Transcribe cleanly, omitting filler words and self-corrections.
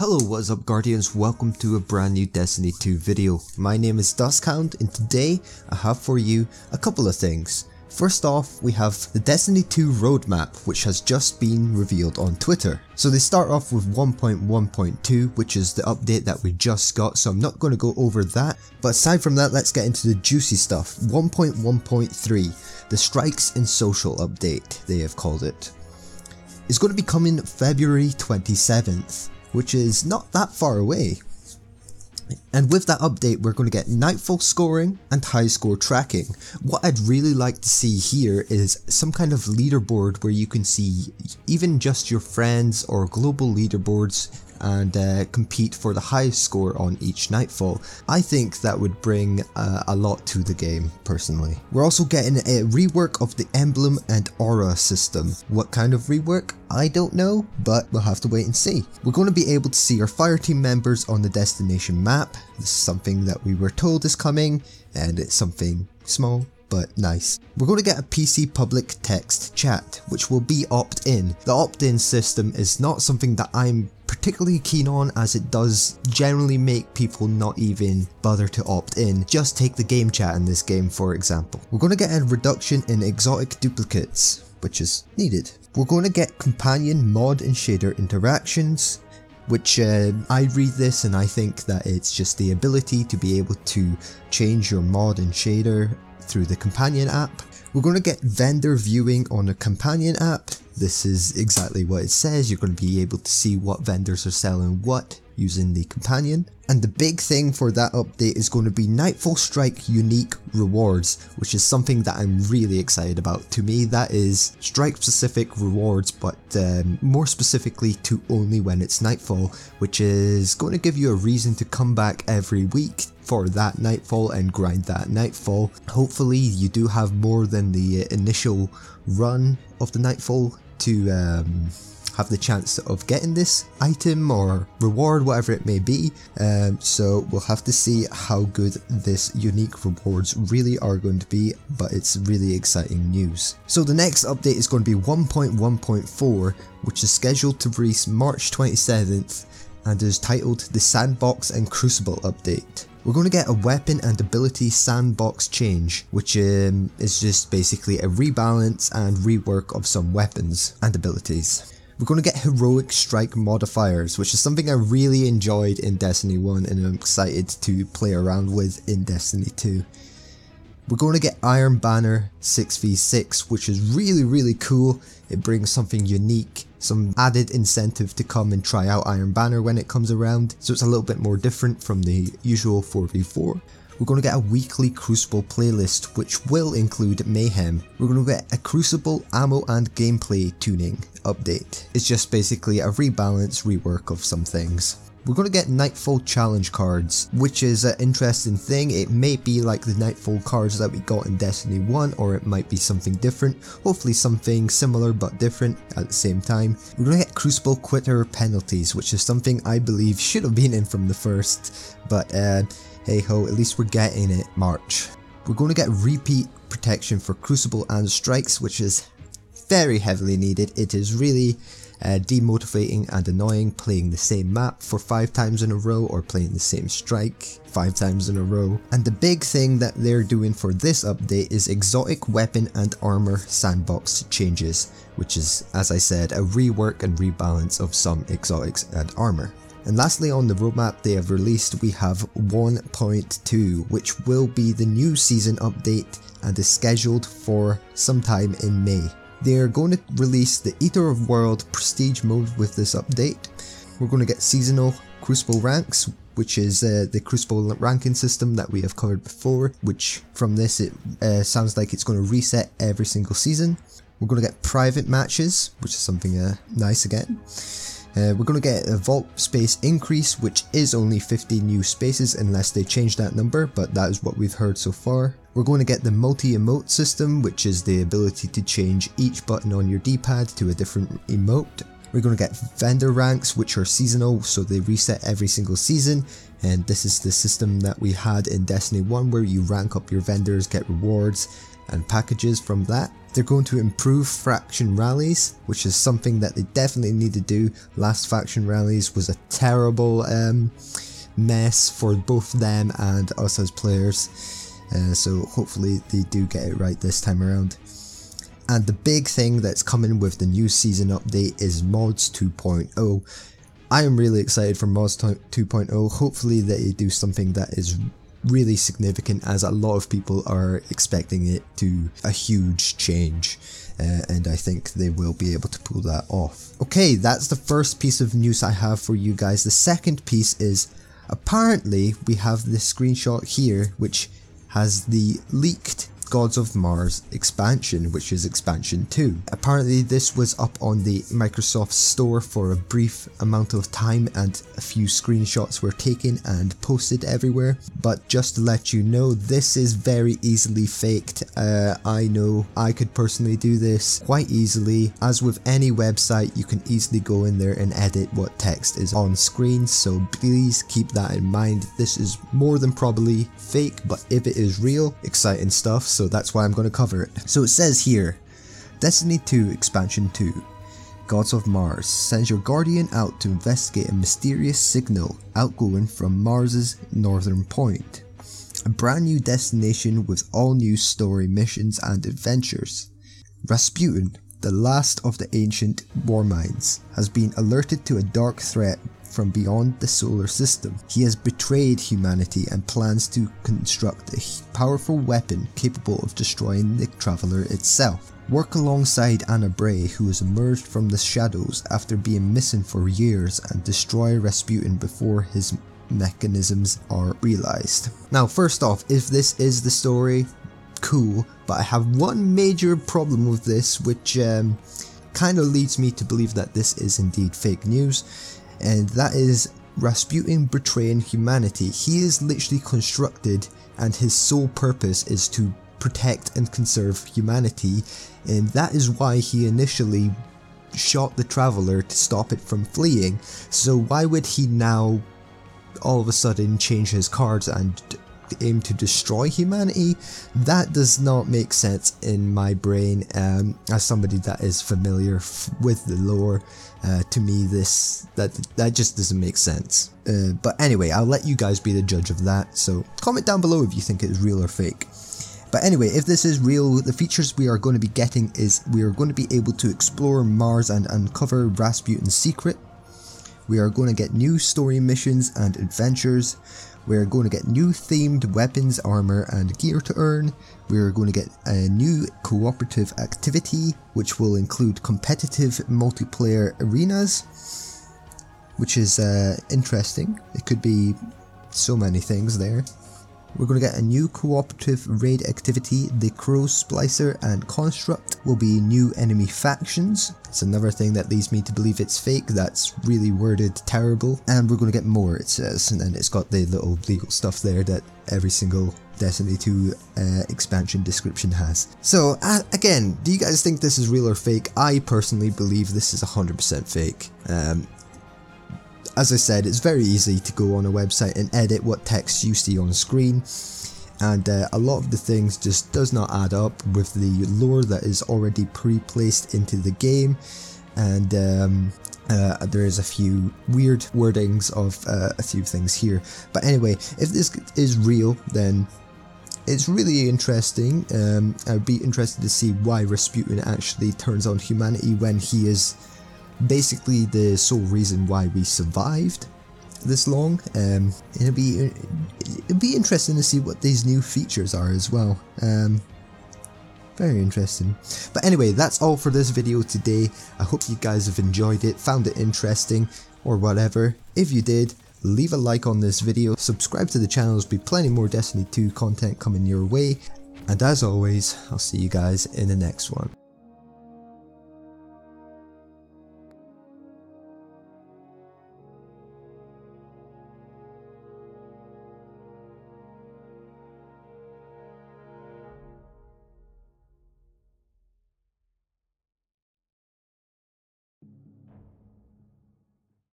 Hello, what's up Guardians, welcome to a brand new Destiny 2 video. My name is DuskHound and today I have for you a couple of things. First off, we have the Destiny 2 roadmap, which has just been revealed on Twitter. So they start off with 1.1.2, which is the update that we just got, so I'm not going to go over that. But aside from that, let's get into the juicy stuff. 1.1.3, the Strikes in Social update, they have called it. It's going to be coming February 27th. Which is not that far away. And with that update, we're going to get Nightfall scoring and high score tracking. What I'd really like to see here is some kind of leaderboard where you can see even just your friends or global leaderboards and compete for the highest score on each Nightfall. I think that would bring a lot to the game, personally. We're also getting a rework of the emblem and aura system. What kind of rework? I don't know, but we'll have to wait and see. We're going to be able to see our fireteam members on the destination map. This is something that we were told is coming, and it's something small but nice. We're going to get a PC public text chat, which will be opt-in. The opt-in system is not something that I'm particularly keen on, as it does generally make people not even bother to opt in. Just take the game chat in this game, for example. We're going to get a reduction in exotic duplicates, which is needed. We're going to get companion mod and shader interactions, which I read this and I think that it's just the ability to be able to change your mod and shader through the companion app. We're going to get vendor viewing on a companion app. This is exactly what it says. You're going to be able to see what vendors are selling what using the companion. And the big thing for that update is going to be Nightfall Strike unique rewards, which is something that I'm really excited about. To me, that is strike specific rewards, but more specifically to only when it's Nightfall, which is going to give you a reason to come back every week for that Nightfall and grind that Nightfall. Hopefully you do have more than the initial run of the Nightfall to have the chance of getting this item or reward, whatever it may be. So we'll have to see how good this unique rewards really are going to be, but it's really exciting news. So the next update is going to be 1.1.4, which is scheduled to release March 27th and is titled the Sandbox and Crucible update. We're going to get a weapon and ability sandbox change, which is just basically a rebalance and rework of some weapons and abilities. We're going to get heroic strike modifiers, which is something I really enjoyed in Destiny 1 and I'm excited to play around with in Destiny 2. We're going to get Iron Banner 6v6, which is really cool. It brings something unique, some added incentive to come and try out Iron Banner when it comes around, so it's a little bit more different from the usual 4v4. We're going to get a weekly Crucible playlist, which will include Mayhem. We're going to get a Crucible ammo and gameplay tuning update. It's just basically a rebalance, rework of some things. We're going to get Nightfall challenge cards, which is an interesting thing. It may be like the Nightfall cards that we got in Destiny 1, or it might be something different. Hopefully something similar but different at the same time. We're going to get Crucible quitter penalties, which is something I believe should have been in from the first, but hey ho, at least we're getting it March. We're going to get repeat protection for Crucible and strikes, which is very heavily needed. It is really demotivating and annoying playing the same map for 5 times in a row or playing the same strike 5 times in a row. And the big thing that they're doing for this update is exotic weapon and armor sandbox changes, which is, as I said, a rework and rebalance of some exotics and armor. And lastly, on the roadmap they have released, we have 1.2, which will be the new season update and is scheduled for sometime in May. They are going to release the Eater of World Prestige mode with this update. We're going to get seasonal Crucible ranks, which is the Crucible ranking system that we have covered before, which from this it sounds like it's going to reset every single season. We're going to get private matches, which is something nice again. We're going to get a vault space increase, which is only 50 new spaces unless they change that number, but that is what we've heard so far. We're going to get the multi-emote system, which is the ability to change each button on your D-pad to a different emote. We're going to get vendor ranks, which are seasonal, so they reset every single season, and this is the system that we had in Destiny 1 where you rank up your vendors, get rewards, and packages from that. They're going to improve faction rallies, which is something that they definitely need to do. Last faction rallies was a terrible mess for both them and us as players, so hopefully they do get it right this time around. And the big thing that's coming with the new season update is Mods 2.0. I am really excited for Mods 2.0. Hopefully they do something that is really significant, as a lot of people are expecting it to a huge change, and I think they will be able to pull that off. Okay, that's the first piece of news I have for you guys. The second piece is, apparently we have this screenshot here which has the leaked Gods of Mars expansion, which is expansion 2. Apparently this was up on the Microsoft store for a brief amount of time, and a few screenshots were taken and posted everywhere, but just to let you know, this is very easily faked. I know I could personally do this quite easily. As with any website, you can easily go in there and edit what text is on screen, so please keep that in mind. This is more than probably fake, but if it is real, exciting stuff. So that's why I'm going to cover it. So it says here, Destiny 2 Expansion 2, Gods of Mars sends your Guardian out to investigate a mysterious signal outgoing from Mars's northern point. A brand new destination with all new story missions and adventures. Rasputin, the last of the ancient war minds, has been alerted to a dark threat from beyond the solar system. He has betrayed humanity and plans to construct a powerful weapon capable of destroying the Traveler itself. Work alongside Anna Bray, who has emerged from the shadows after being missing for years, and destroy Rasputin before his mechanisms are realized. Now, first off, if this is the story, cool, but I have one major problem with this, which kind of leads me to believe that this is indeed fake news. And that is Rasputin betraying humanity. He is literally constructed, and his sole purpose is to protect and conserve humanity, and that is why he initially shot the Traveler to stop it from fleeing. So why would he now all of a sudden change his cards and aim to destroy humanity? That does not make sense in my brain. As somebody that is familiar with the lore, to me that just doesn't make sense. But anyway, I'll let you guys be the judge of that, so comment down below if you think it is real or fake. But anyway, if this is real, the features we are going to be getting is we are going to be able to explore Mars and uncover Rasputin's secret. We are going to get new story missions and adventures. We are going to get new themed weapons, armor and gear to earn. We are going to get a new cooperative activity, which will include competitive multiplayer arenas, which is interesting. It could be so many things there. We're going to get a new cooperative raid activity. The Crow Splicer and Construct will be new enemy factions. It's another thing that leads me to believe it's fake. That's really worded terrible. And we're going to get more, it says, and then it's got the little legal stuff there that every single Destiny 2 expansion description has. So again, do you guys think this is real or fake? I personally believe this is 100% fake. As I said, it's very easy to go on a website and edit what text you see on screen, and a lot of the things just does not add up with the lore that is already pre-placed into the game, and there is a few weird wordings of a few things here. But anyway, if this is real, then it's really interesting. I'd be interested to see why Rasputin actually turns on humanity when he is basically the sole reason why we survived this long. It'd be interesting to see what these new features are as well. Very interesting. But anyway, that's all for this video today. I hope you guys have enjoyed it, found it interesting, or whatever. If you did, leave a like on this video, subscribe to the channel. There'll be plenty more Destiny 2 content coming your way, and as always, I'll see you guys in the next one.